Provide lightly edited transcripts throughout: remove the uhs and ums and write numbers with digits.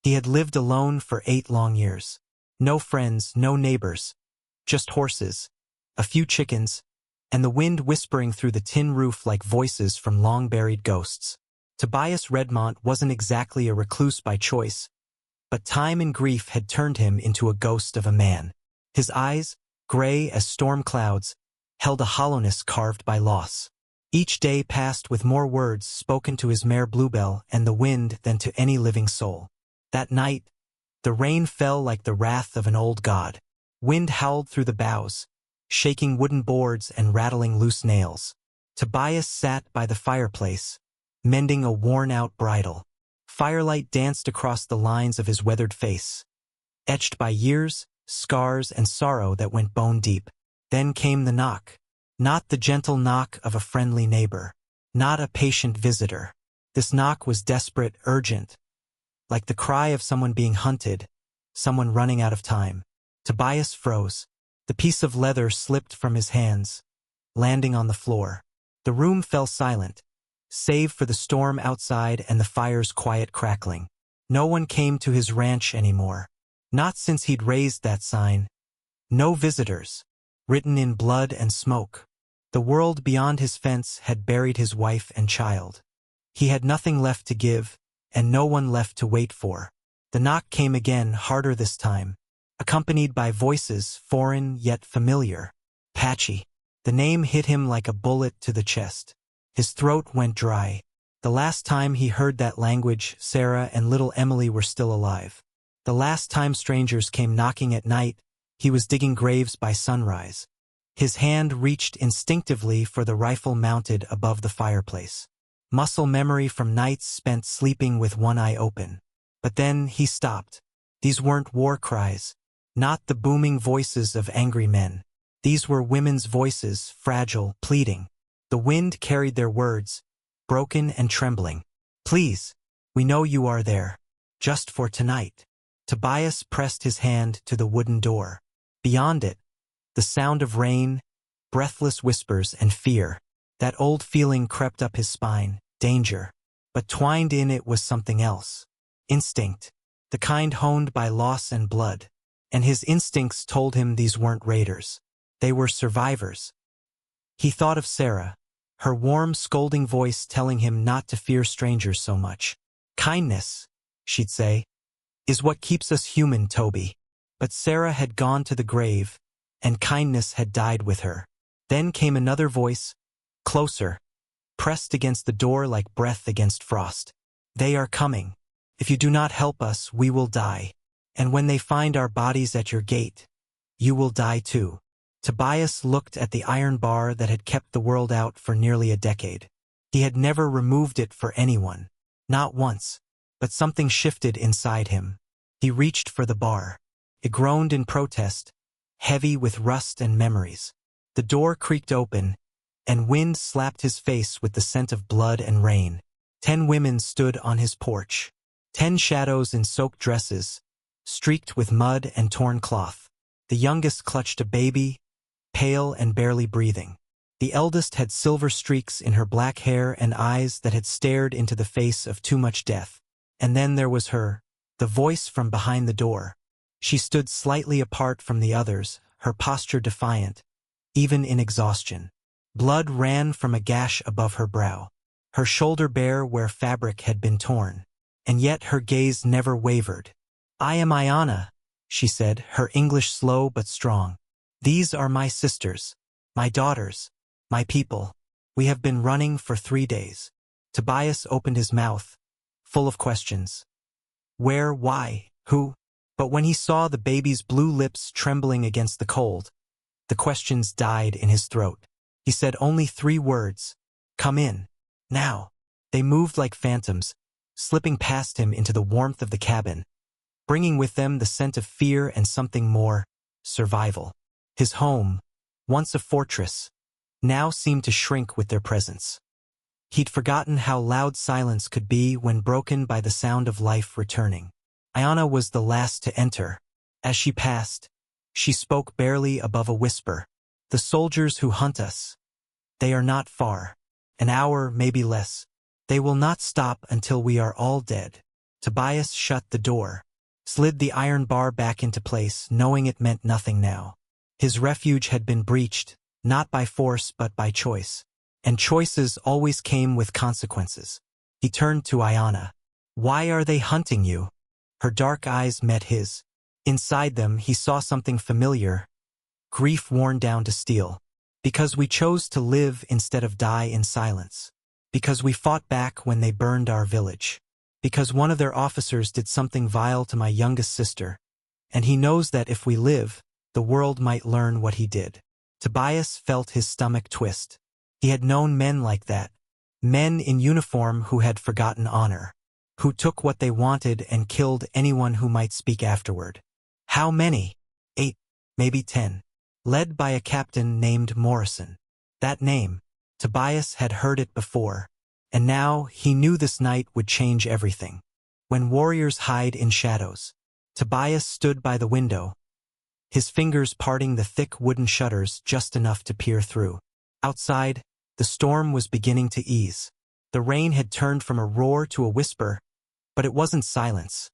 He had lived alone for 8 long years. No friends, no neighbors, just horses, a few chickens, and the wind whispering through the tin roof like voices from long-buried ghosts. Tobias Redmont wasn't exactly a recluse by choice, but time and grief had turned him into a ghost of a man. His eyes, gray as storm clouds, held a hollowness carved by loss. Each day passed with more words spoken to his mare Bluebell and the wind than to any living soul. That night, the rain fell like the wrath of an old god. Wind howled through the boughs, shaking wooden boards and rattling loose nails. Tobias sat by the fireplace, mending a worn-out bridle. Firelight danced across the lines of his weathered face, etched by years, scars, and sorrow that went bone-deep. Then came the knock. Not the gentle knock of a friendly neighbor, not a patient visitor. This knock was desperate, urgent, like the cry of someone being hunted, someone running out of time. Tobias froze. The piece of leather slipped from his hands, landing on the floor. The room fell silent, save for the storm outside and the fire's quiet crackling. No one came to his ranch anymore. Not since he'd raised that sign. No visitors, written in blood and smoke. The world beyond his fence had buried his wife and child. He had nothing left to give, and no one left to wait for. The knock came again, harder this time, accompanied by voices foreign yet familiar. Apache. The name hit him like a bullet to the chest. His throat went dry. The last time he heard that language, Sarah and little Emily were still alive. The last time strangers came knocking at night, he was digging graves by sunrise. His hand reached instinctively for the rifle mounted above the fireplace. Muscle memory from nights spent sleeping with one eye open. But then he stopped. These weren't war cries, not the booming voices of angry men. These were women's voices, fragile, pleading. The wind carried their words, broken and trembling. Please, we know you are there. Just for tonight. Tobias pressed his hand to the wooden door. Beyond it, the sound of rain, breathless whispers, and fear. That old feeling crept up his spine, danger. But twined in it was something else. Instinct, the kind honed by loss and blood. And his instincts told him these weren't raiders. They were survivors. He thought of Sarah, her warm, scolding voice telling him not to fear strangers so much. Kindness, she'd say, is what keeps us human, Toby. But Sarah had gone to the grave, and kindness had died with her. Then came another voice, closer, pressed against the door like breath against frost. They are coming. If you do not help us, we will die. And when they find our bodies at your gate, you will die too. Tobias looked at the iron bar that had kept the world out for nearly a decade. He had never removed it for anyone. Not once. But something shifted inside him. He reached for the bar. It groaned in protest, heavy with rust and memories. The door creaked open, and wind slapped his face with the scent of blood and rain. 10 women stood on his porch. 10 shadows in soaked dresses, streaked with mud and torn cloth. The youngest clutched a baby, pale and barely breathing. The eldest had silver streaks in her black hair and eyes that had stared into the face of too much death. And then there was her, the voice from behind the door. She stood slightly apart from the others, her posture defiant, even in exhaustion. Blood ran from a gash above her brow, her shoulder bare where fabric had been torn. And yet her gaze never wavered. I am Ayana, she said, her English slow but strong. These are my sisters, my daughters, my people. We have been running for 3 days. Tobias opened his mouth, full of questions. Where, why, who? But when he saw the baby's blue lips trembling against the cold, the questions died in his throat. He said only 3 words. Come in. Now. They moved like phantoms, slipping past him into the warmth of the cabin, bringing with them the scent of fear and something more, survival. His home, once a fortress, now seemed to shrink with their presence. He'd forgotten how loud silence could be when broken by the sound of life returning. Ayana was the last to enter. As she passed, she spoke barely above a whisper. The soldiers who hunt us. They are not far. An hour, maybe less. They will not stop until we are all dead. Tobias shut the door, slid the iron bar back into place, knowing it meant nothing now. His refuge had been breached, not by force but by choice. And choices always came with consequences. He turned to Ayanna. "Why are they hunting you?" Her dark eyes met his. Inside them, he saw something familiar, grief worn down to steel. "Because we chose to live instead of die in silence. Because we fought back when they burned our village. Because one of their officers did something vile to my youngest sister. And he knows that if we live, the world might learn what he did." Tobias felt his stomach twist. He had known men like that. Men in uniform who had forgotten honor. Who took what they wanted and killed anyone who might speak afterward. How many? 8, maybe 10. Led by a captain named Morrison. That name, Tobias had heard it before. And now he knew this night would change everything. When warriors hide in shadows. Tobias stood by the window, his fingers parting the thick wooden shutters just enough to peer through. Outside, the storm was beginning to ease. The rain had turned from a roar to a whisper, but it wasn't silence.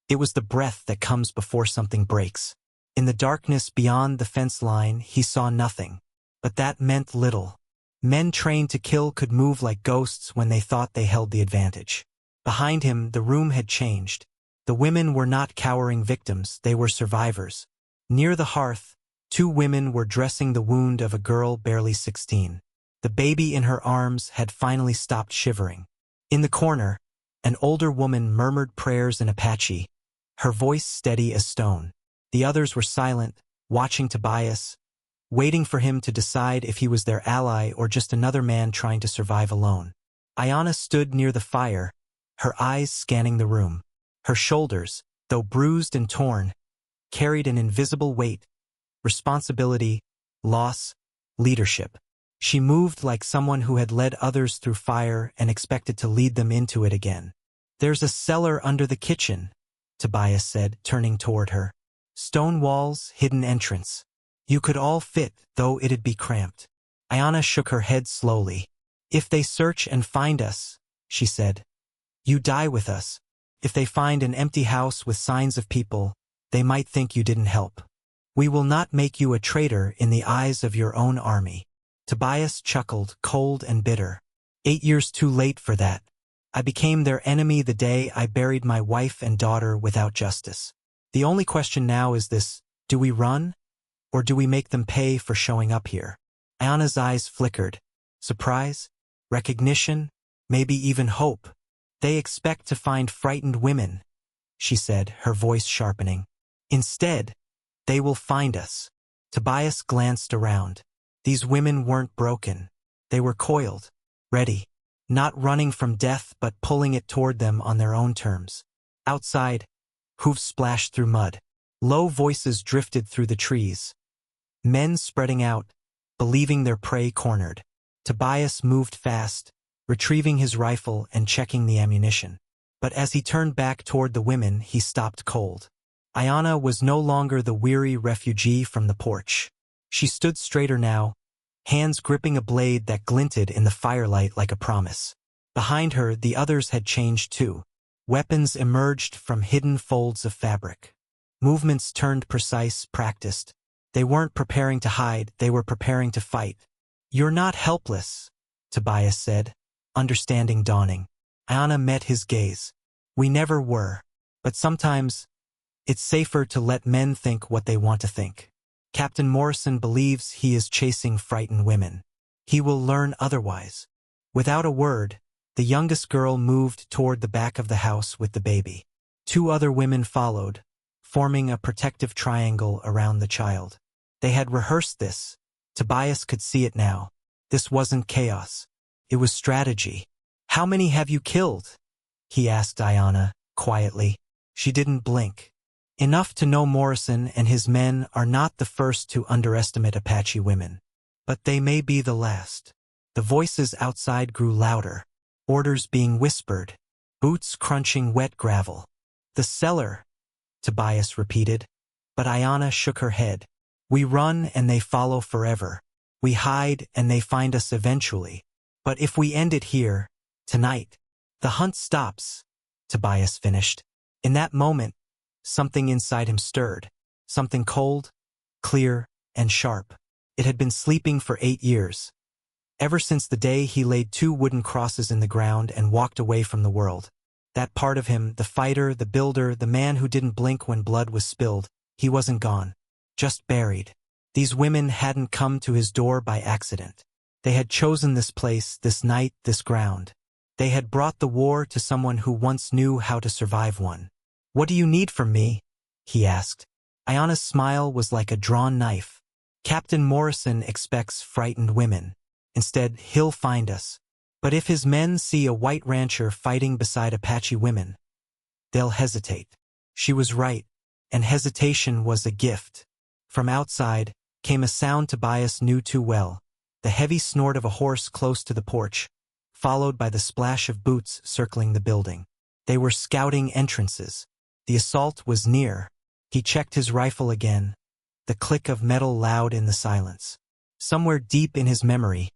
It was the breath that comes before something breaks. In the darkness beyond the fence line, he saw nothing. But that meant little. Men trained to kill could move like ghosts when they thought they held the advantage. Behind him, the room had changed. The women were not cowering victims, they were survivors. Near the hearth, 2 women were dressing the wound of a girl barely 16. The baby in her arms had finally stopped shivering. In the corner, an older woman murmured prayers in Apache, her voice steady as stone. The others were silent, watching Tobias, waiting for him to decide if he was their ally or just another man trying to survive alone. Ayanna stood near the fire, her eyes scanning the room. Her shoulders, though bruised and torn, carried an invisible weight, responsibility, loss, leadership. She moved like someone who had led others through fire and expected to lead them into it again. "There's a cellar under the kitchen," Tobias said, turning toward her. "Stone walls, hidden entrance. You could all fit, though it'd be cramped." Ayanna shook her head slowly. "If they search and find us," she said, "you die with us. If they find an empty house with signs of people, they might think you didn't help. We will not make you a traitor in the eyes of your own army." Tobias chuckled, cold and bitter. 8 years too late for that. I became their enemy the day I buried my wife and daughter without justice. The only question now is this: do we run? Or do we make them pay for showing up here? Ayanna's eyes flickered. Surprise? Recognition? Maybe even hope. "They expect to find frightened women," she said, her voice sharpening. "Instead, they will find us." Tobias glanced around. These women weren't broken. They were coiled, ready, not running from death but pulling it toward them on their own terms. Outside, hoofs splashed through mud. Low voices drifted through the trees. Men spreading out, believing their prey cornered. Tobias moved fast, retrieving his rifle and checking the ammunition. But as he turned back toward the women, he stopped cold. Ayanna was no longer the weary refugee from the porch. She stood straighter now, hands gripping a blade that glinted in the firelight like a promise. Behind her, the others had changed too. Weapons emerged from hidden folds of fabric. Movements turned precise, practiced. They weren't preparing to hide, they were preparing to fight. "You're not helpless," Tobias said, understanding dawning. Ayanna met his gaze. "We never were. But sometimes, it's safer to let men think what they want to think. Captain Morrison believes he is chasing frightened women. He will learn otherwise." Without a word, the youngest girl moved toward the back of the house with the baby. 2 other women followed, forming a protective triangle around the child. They had rehearsed this. Tobias could see it now. This wasn't chaos. It was strategy. "How many have you killed?" he asked Ayanna, quietly. She didn't blink. "Enough to know Morrison and his men are not the first to underestimate Apache women. But they may be the last." The voices outside grew louder, orders being whispered, boots crunching wet gravel. "The cellar," Tobias repeated, but Ayanna shook her head. "We run and they follow forever. We hide and they find us eventually. But if we end it here, tonight, the hunt stops. Tobias finished. In that moment, something inside him stirred. Something cold, clear, and sharp. It had been sleeping for 8 years. Ever since the day he laid 2 wooden crosses in the ground and walked away from the world. That part of him, the fighter, the builder, the man who didn't blink when blood was spilled, he wasn't gone. Just buried. These women hadn't come to his door by accident. They had chosen this place, this night, this ground. They had brought the war to someone who once knew how to survive one. "What do you need from me?" he asked. Ayana's smile was like a drawn knife. "Captain Morrison expects frightened women. Instead, he'll find us. But if his men see a white rancher fighting beside Apache women, they'll hesitate." She was right, and hesitation was a gift. From outside came a sound Tobias knew too well, the heavy snort of a horse close to the porch, followed by the splash of boots circling the building. They were scouting entrances. The assault was near. He checked his rifle again, the click of metal loud in the silence. Somewhere deep in his memory,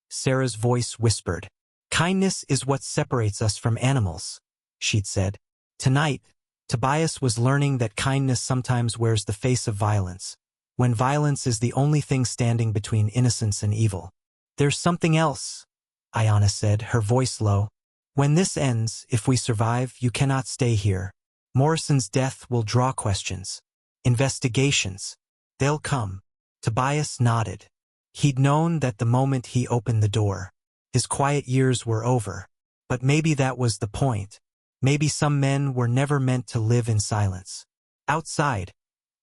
Sarah's voice whispered, "Kindness is what separates us from animals," she'd said. Tonight, Tobias was learning that kindness sometimes wears the face of violence, when violence is the only thing standing between innocence and evil. "There's something else," Ayana said, her voice low. "When this ends, if we survive, you cannot stay here. Morrison's death will draw questions. Investigations. They'll come." Tobias nodded. He'd known that the moment he opened the door, his quiet years were over. But maybe that was the point. Maybe some men were never meant to live in silence. Outside,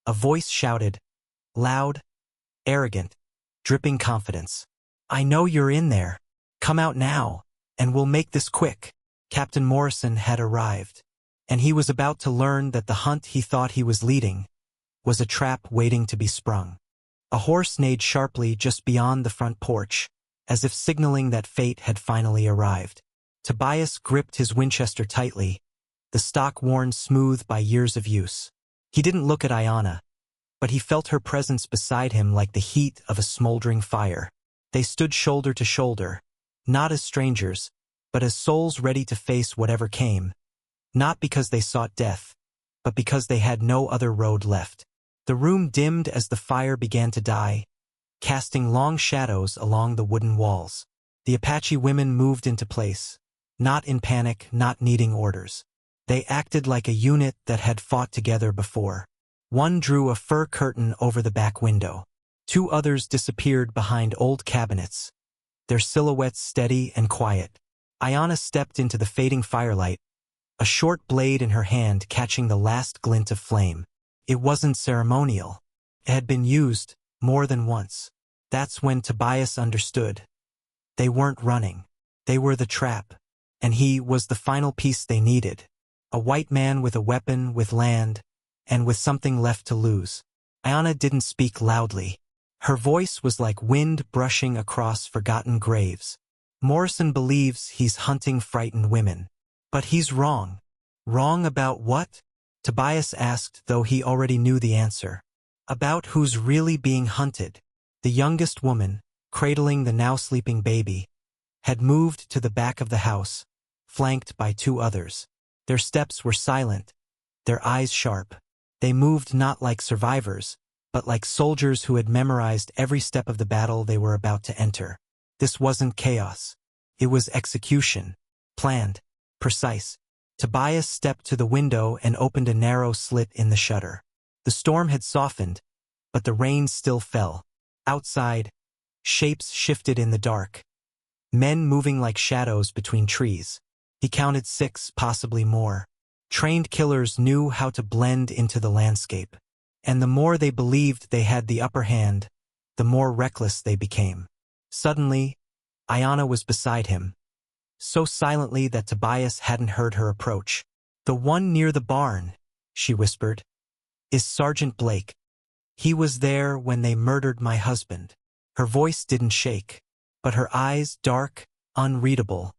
a voice shouted, loud, arrogant, dripping confidence. "I know you're in there. Come out now, and we'll make this quick." Captain Morrison had arrived, and he was about to learn that the hunt he thought he was leading was a trap waiting to be sprung. A horse neighed sharply just beyond the front porch, as if signaling that fate had finally arrived. Tobias gripped his Winchester tightly, the stock worn smooth by years of use. He didn't look at Ayana, but he felt her presence beside him like the heat of a smoldering fire. They stood shoulder to shoulder, not as strangers, but as souls ready to face whatever came, not because they sought death, but because they had no other road left. The room dimmed as the fire began to die, casting long shadows along the wooden walls. The Apache women moved into place, not in panic, not needing orders. They acted like a unit that had fought together before. One drew a fur curtain over the back window. 2 others disappeared behind old cabinets, their silhouettes steady and quiet. Ayana stepped into the fading firelight, a short blade in her hand catching the last glint of flame. It wasn't ceremonial. It had been used more than once. That's when Tobias understood. They weren't running. They were the trap. And he was the final piece they needed. A white man with a weapon, with land, and with something left to lose. Ayana didn't speak loudly. Her voice was like wind brushing across forgotten graves. "Morrison believes he's hunting frightened women. But he's wrong." "Wrong about what?" Tobias asked, though he already knew the answer. "About who's really being hunted." The youngest woman, cradling the now sleeping baby, had moved to the back of the house, flanked by 2 others. Their steps were silent, their eyes sharp. They moved not like survivors, but like soldiers who had memorized every step of the battle they were about to enter. This wasn't chaos. It was execution. Planned. Precise. Tobias stepped to the window and opened a narrow slit in the shutter. The storm had softened, but the rain still fell. Outside, shapes shifted in the dark. Men moving like shadows between trees. He counted 6, possibly more. Trained killers knew how to blend into the landscape. And the more they believed they had the upper hand, the more reckless they became. Suddenly, Ayana was beside him, so silently that Tobias hadn't heard her approach. "The one near the barn," she whispered, "is Sergeant Blake. He was there when they murdered my husband." Her voice didn't shake, but her eyes, dark, unreadable,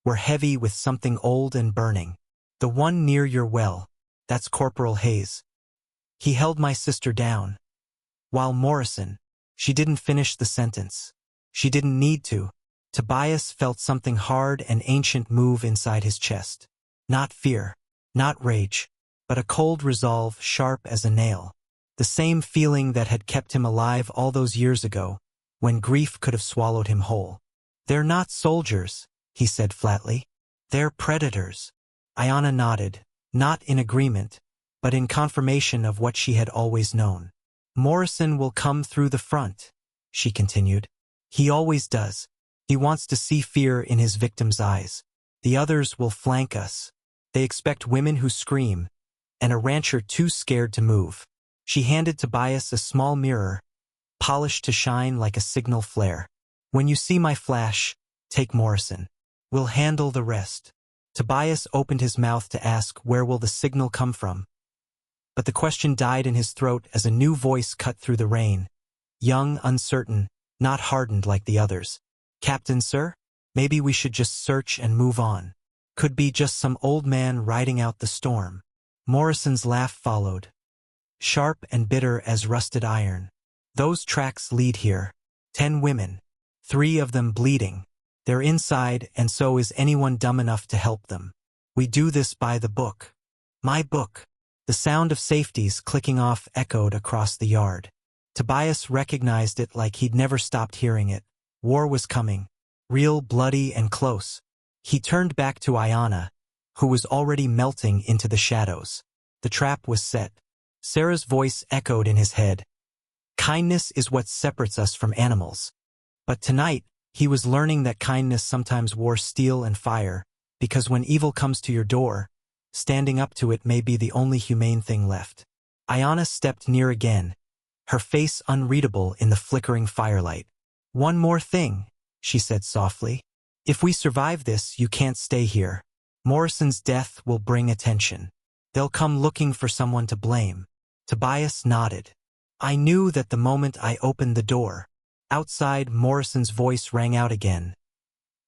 were heavy with something old and burning. "The one near your well, that's Corporal Hayes. He held my sister down. While Morrison..." She didn't finish the sentence. She didn't need to. Tobias felt something hard and ancient move inside his chest. Not fear, not rage, but a cold resolve sharp as a nail. The same feeling that had kept him alive all those years ago, when grief could have swallowed him whole. "They're not soldiers," he said flatly. "They're predators." Ayanna nodded, not in agreement, but in confirmation of what she had always known. "Morrison will come through the front," she continued. "He always does. He wants to see fear in his victims' eyes. The others will flank us. They expect women who scream, and a rancher too scared to move." She handed Tobias a small mirror, polished to shine like a signal flare. "When you see my flash, take Morrison. We'll handle the rest." Tobias opened his mouth to ask where will the signal come from, but the question died in his throat as a new voice cut through the rain. Young, uncertain, not hardened like the others. "Captain, sir? Maybe we should just search and move on. Could be just some old man riding out the storm." Morrison's laugh followed, sharp and bitter as rusted iron. "Those tracks lead here. 10 women. 3 of them bleeding. They're inside, and so is anyone dumb enough to help them. We do this by the book." "My book." The sound of safeties clicking off echoed across the yard. Tobias recognized it like he'd never stopped hearing it. War was coming. Real, bloody, and close. He turned back to Ayanna, who was already melting into the shadows. The trap was set. Sarah's voice echoed in his head. "Kindness is what separates us from animals." But tonight, he was learning that kindness sometimes wore steel and fire, because when evil comes to your door, standing up to it may be the only humane thing left. Ayanna stepped near again, her face unreadable in the flickering firelight. "One more thing," she said softly. "If we survive this, you can't stay here. Morrison's death will bring attention. They'll come looking for someone to blame." Tobias nodded. "I knew that the moment I opened the door." Outside, Morrison's voice rang out again,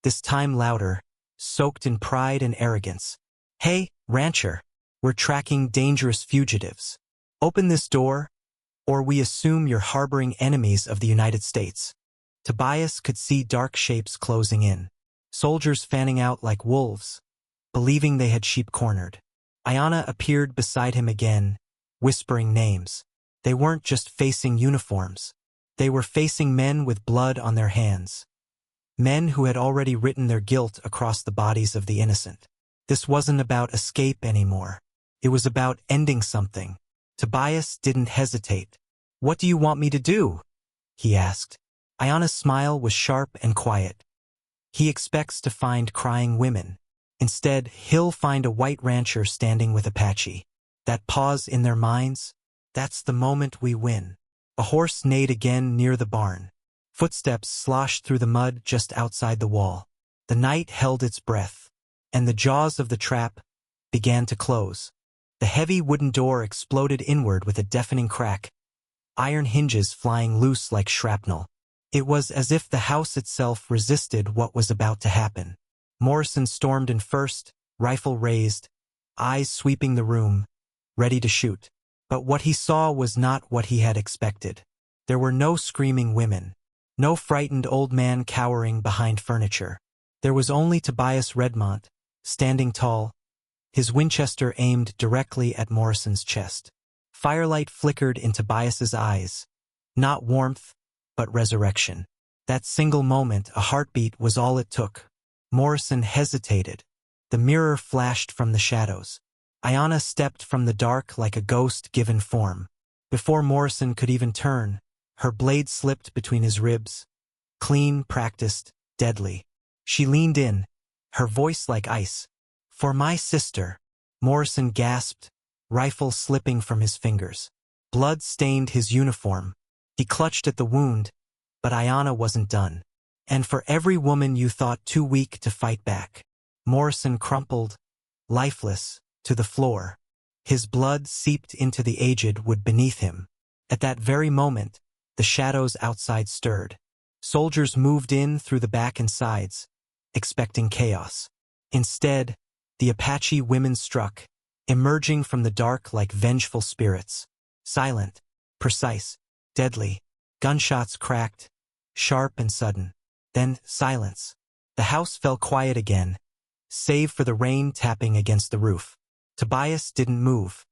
this time louder, soaked in pride and arrogance. "Hey, rancher, we're tracking dangerous fugitives. Open this door, or we assume you're harboring enemies of the United States." Tobias could see dark shapes closing in, soldiers fanning out like wolves, believing they had sheep cornered. Ayanna appeared beside him again, whispering names. They weren't just facing uniforms. They were facing men with blood on their hands. Men who had already written their guilt across the bodies of the innocent. This wasn't about escape anymore. It was about ending something. Tobias didn't hesitate. "What do you want me to do?" he asked. Ayanna's smile was sharp and quiet. "He expects to find crying women. Instead, he'll find a white rancher standing with Apache. That pause in their minds, that's the moment we win." A horse neighed again near the barn. Footsteps sloshed through the mud just outside the wall. The night held its breath, and the jaws of the trap began to close. The heavy wooden door exploded inward with a deafening crack, iron hinges flying loose like shrapnel. It was as if the house itself resisted what was about to happen. Morrison stormed in first, rifle raised, eyes sweeping the room, ready to shoot. But what he saw was not what he had expected. There were no screaming women, no frightened old man cowering behind furniture. There was only Tobias Redmont, standing tall, his Winchester aimed directly at Morrison's chest. Firelight flickered in Tobias's eyes, not warmth, but resurrection. That single moment, a heartbeat, was all it took. Morrison hesitated. The mirror flashed from the shadows. Ayanna stepped from the dark like a ghost given form. Before Morrison could even turn, her blade slipped between his ribs. Clean, practiced, deadly. She leaned in, her voice like ice. "For my sister." Morrison gasped, rifle slipping from his fingers. Blood stained his uniform. He clutched at the wound, but Ayanna wasn't done. "And for every woman you thought too weak to fight back." Morrison crumpled, lifeless, to the floor. His blood seeped into the aged wood beneath him. At that very moment, the shadows outside stirred. Soldiers moved in through the back and sides, expecting chaos. Instead, the Apache women struck, emerging from the dark like vengeful spirits. Silent, precise, deadly. Gunshots cracked, sharp and sudden. Then silence. The house fell quiet again, save for the rain tapping against the roof. Tobias didn't move.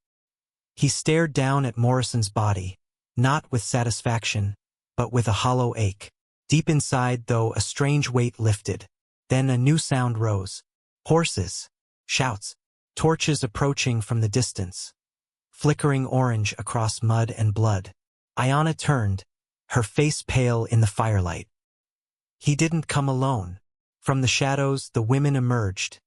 He stared down at Morrison's body, not with satisfaction, but with a hollow ache. Deep inside, though, a strange weight lifted. Then a new sound rose. Horses. Shouts. Torches approaching from the distance. Flickering orange across mud and blood. Ayanna turned, her face pale in the firelight. He didn't come alone. From the shadows, the women emerged.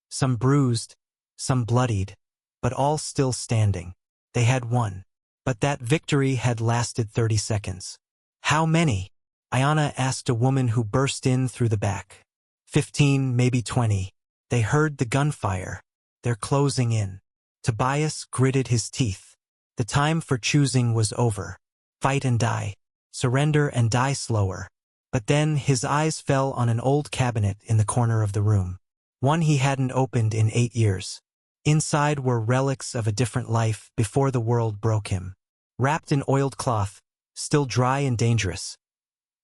Some bruised, some bloodied, but all still standing. They had won. But that victory had lasted 30 seconds. How many? Ayanna asked a woman who burst in through the back. 15, maybe 20. They heard the gunfire. They're closing in. Tobias gritted his teeth. The time for choosing was over. Fight and die. Surrender and die slower. But then his eyes fell on an old cabinet in the corner of the room. One he hadn't opened in 8 years. Inside were relics of a different life before the world broke him. Wrapped in oiled cloth, still dry and dangerous.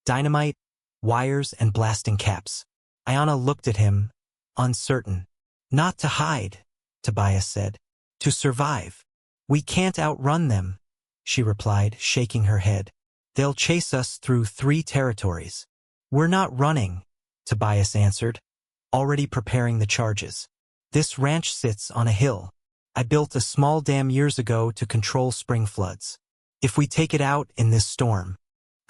Dynamite, wires, and blasting caps. Ayanna looked at him, uncertain. Not to hide, Tobias said. To survive. We can't outrun them, she replied, shaking her head. They'll chase us through 3 territories. We're not running, Tobias answered, already preparing the charges. This ranch sits on a hill. I built a small dam years ago to control spring floods. If we take it out in this storm.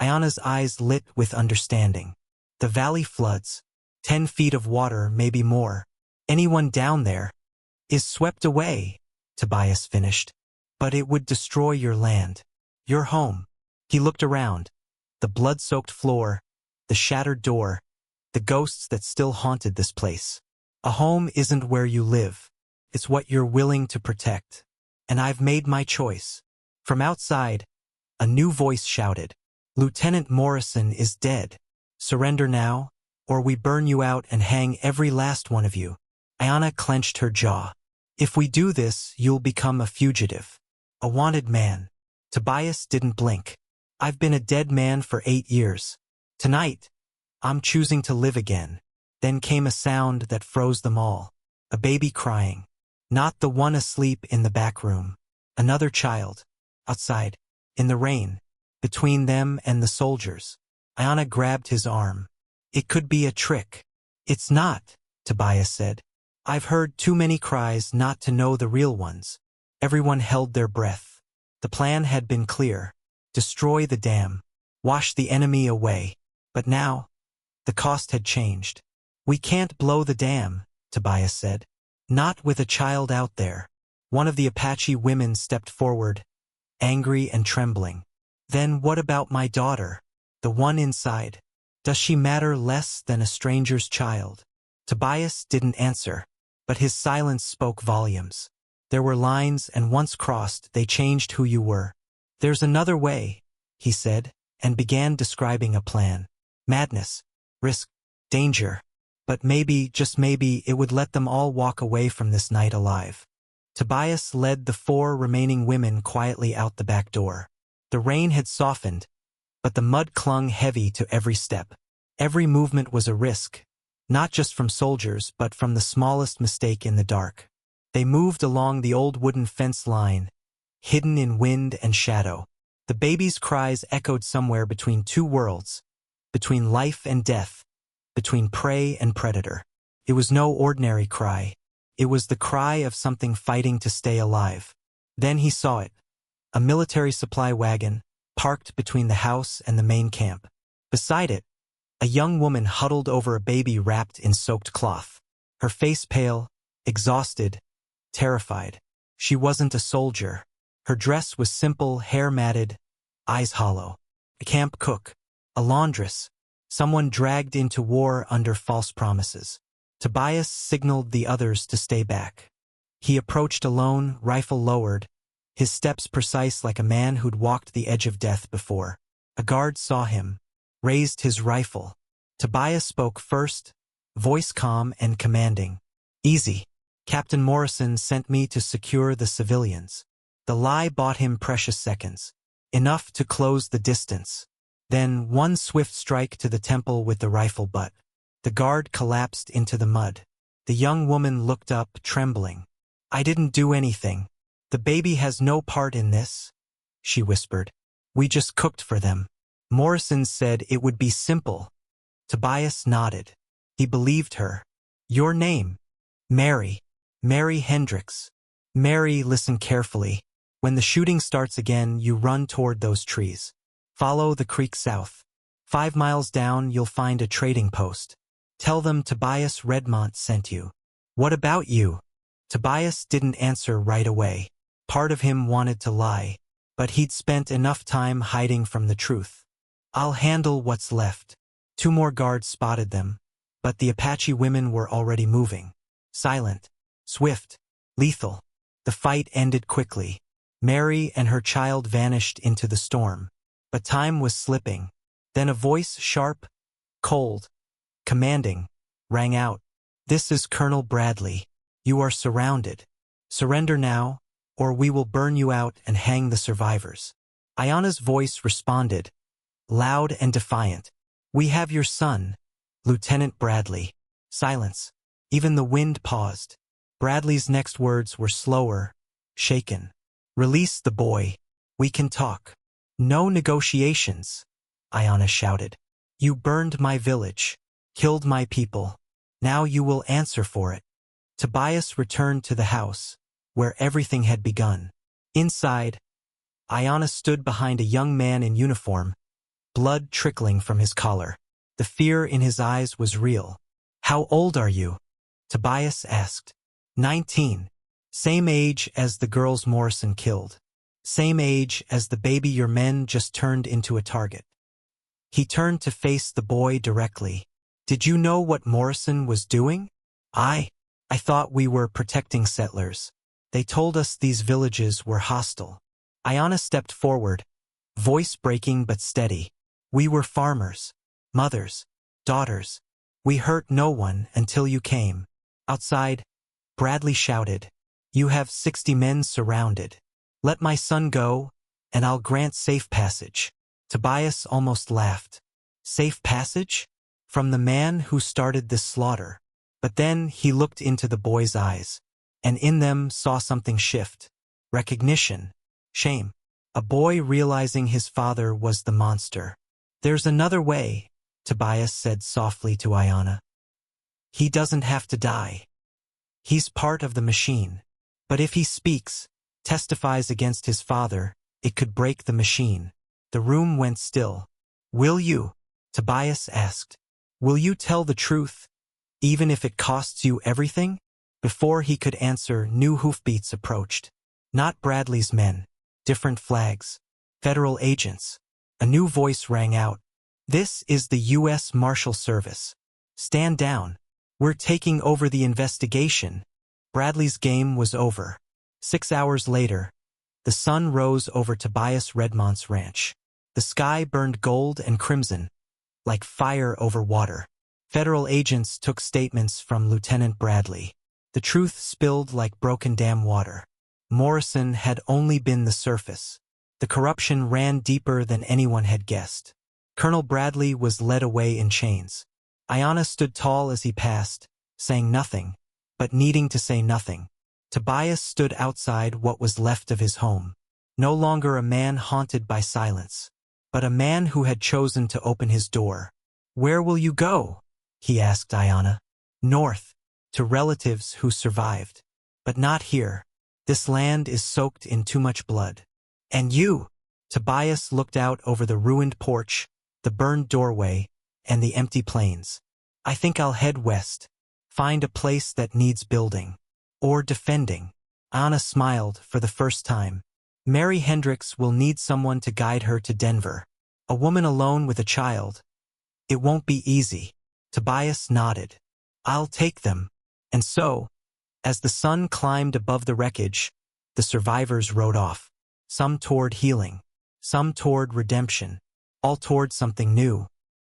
Ayanna's eyes lit with understanding. The valley floods. 10 feet of water, maybe more. Anyone down there is swept away, Tobias finished. But it would destroy your land. Your home. He looked around. The blood-soaked floor, the shattered door, the ghosts that still haunted this place. A home isn't where you live. It's what you're willing to protect. And I've made my choice. From outside, a new voice shouted, Lieutenant Morrison is dead. Surrender now, or we burn you out and hang every last one of you. Ayanna clenched her jaw. If we do this, you'll become a fugitive. A wanted man. Tobias didn't blink. I've been a dead man for 8 years. Tonight, I'm choosing to live again. Then came a sound that froze them all. A baby crying. Not the one asleep in the back room. Another child. Outside. In the rain. Between them and the soldiers. Ayanna grabbed his arm. It could be a trick. It's not, Tobias said. I've heard too many cries not to know the real ones. Everyone held their breath. The plan had been clear. Destroy the dam. Wash the enemy away. But now, the cost had changed. We can't blow the dam, Tobias said. Not with a child out there. One of the Apache women stepped forward, angry and trembling. Then what about my daughter? The one inside? Does she matter less than a stranger's child? Tobias didn't answer, but his silence spoke volumes. There were lines, and once crossed, they changed who you were. There's another way, he said, and began describing a plan. Madness, risk, danger. But maybe, just maybe, it would let them all walk away from this night alive. Tobias led the 4 remaining women quietly out the back door. The rain had softened, but the mud clung heavy to every step. Every movement was a risk, not just from soldiers, but from the smallest mistake in the dark. They moved along the old wooden fence line, hidden in wind and shadow. The baby's cries echoed somewhere between 2 worlds, between life and death, between prey and predator. It was no ordinary cry. It was the cry of something fighting to stay alive. Then he saw it. A military supply wagon, parked between the house and the main camp. Beside it, a young woman huddled over a baby wrapped in soaked cloth. Her face pale, exhausted, terrified. She wasn't a soldier. Her dress was simple, hair matted, eyes hollow. A camp cook, a laundress, someone dragged into war under false promises. Tobias signaled the others to stay back. He approached alone, rifle lowered, his steps precise like a man who'd walked the edge of death before. A guard saw him, raised his rifle. Tobias spoke first, voice calm and commanding. Easy. Captain Morrison sent me to secure the civilians. The lie bought him precious seconds. Enough to close the distance. Then one swift strike to the temple with the rifle butt. The guard collapsed into the mud. The young woman looked up, trembling. I didn't do anything. The baby has no part in this, she whispered. We just cooked for them. Morrison said it would be simple. Tobias nodded. He believed her. Your name? Mary. Mary Hendricks. Mary, listen carefully. When the shooting starts again, you run toward those trees. Follow the creek south. 5 miles down, you'll find a trading post. Tell them Tobias Redmont sent you. What about you? Tobias didn't answer right away. Part of him wanted to lie, but he'd spent enough time hiding from the truth. I'll handle what's left. 2 more guards spotted them, but the Apache women were already moving. Silent, swift, lethal. The fight ended quickly. Mary and her child vanished into the storm. But time was slipping. Then a voice, sharp, cold, commanding, rang out. This is Colonel Bradley. You are surrounded. Surrender now, or we will burn you out and hang the survivors. Ayana's voice responded, loud and defiant. We have your son, Lieutenant Bradley. Silence. Even the wind paused. Bradley's next words were slower, shaken. Release the boy. We can talk. No negotiations, Ayana shouted. You burned my village, killed my people. Now you will answer for it. Tobias returned to the house, where everything had begun. Inside, Ayana stood behind a young man in uniform, blood trickling from his collar. The fear in his eyes was real. How old are you? Tobias asked. 19. Same age as the girls Morrison killed. Same age as the baby your men just turned into a target. He turned to face the boy directly. Did you know what Morrison was doing? I thought we were protecting settlers. They told us these villages were hostile. Ayana stepped forward, voice breaking but steady. We were farmers, mothers, daughters. We hurt no one until you came. Outside, Bradley shouted, You have 60 men surrounded. Let my son go, and I'll grant safe passage. Tobias almost laughed. Safe passage? From the man who started this slaughter. But then he looked into the boy's eyes, and in them saw something shift. Recognition. Shame. A boy realizing his father was the monster. There's another way, Tobias said softly to Ayana. He doesn't have to die. He's part of the machine. But if he speaks, testifies against his father, it could break the machine. The room went still. Will you? Tobias asked. Will you tell the truth, even if it costs you everything? Before he could answer, new hoofbeats approached. Not Bradley's men. Different flags. Federal agents. A new voice rang out. This is the U.S. Marshal Service. Stand down. We're taking over the investigation. Bradley's game was over. 6 hours later, the sun rose over Tobias Redmont's ranch. The sky burned gold and crimson, like fire over water. Federal agents took statements from Lieutenant Bradley. The truth spilled like broken dam water. Morrison had only been the surface. The corruption ran deeper than anyone had guessed. Colonel Bradley was led away in chains. Ayana stood tall as he passed, saying nothing, but needing to say nothing. Tobias stood outside what was left of his home. No longer a man haunted by silence, but a man who had chosen to open his door. Where will you go? He asked Ayana. North, to relatives who survived. But not here. This land is soaked in too much blood. And you? Tobias looked out over the ruined porch, the burned doorway, and the empty plains. I think I'll head west, find a place that needs building. Or defending. Ayana smiled for the first time. Mary Hendricks will need someone to guide her to Denver. A woman alone with a child. It won't be easy. Tobias nodded. I'll take them. And so, as the sun climbed above the wreckage, the survivors rode off. Some toward healing. Some toward redemption. All toward something new.